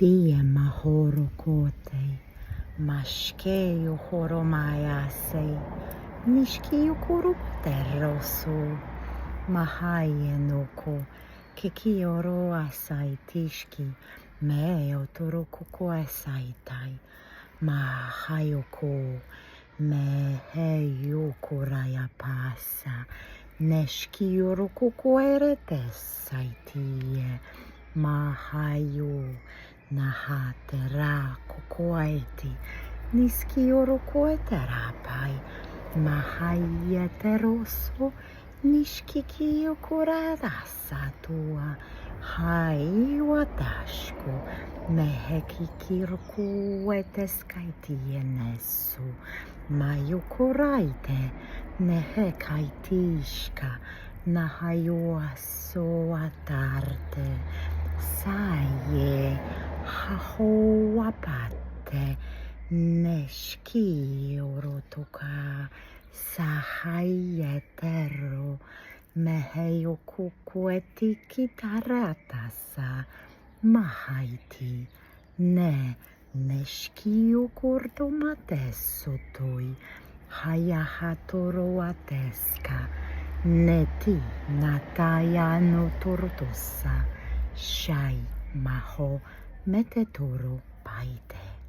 Sie mahoro kote, mashkeyo horo mayase, nishkiyo kuru terroso, mahaye noko, kekioro asai tishki, meo torokoko asai tai, mahayoko, meheyoko raya pasa, neshkiyo koko erete saitie, mahayo. Nahatera kokoeti, niskioro koeterapai, mahaieteroso, nishkikio koradasa tua, hai watashko, mehekikirko eteskaitienesu, mayukoraite, nehekaitishka, nahayoaso atarte, saye, Hahoapate neshki orotoka sahayetero meheyokukueti kitaratasa mahaiti ne neshkiyo kurtomatesotoi hayahatoroateska neti natayano tortosa shai maho metetoro paite.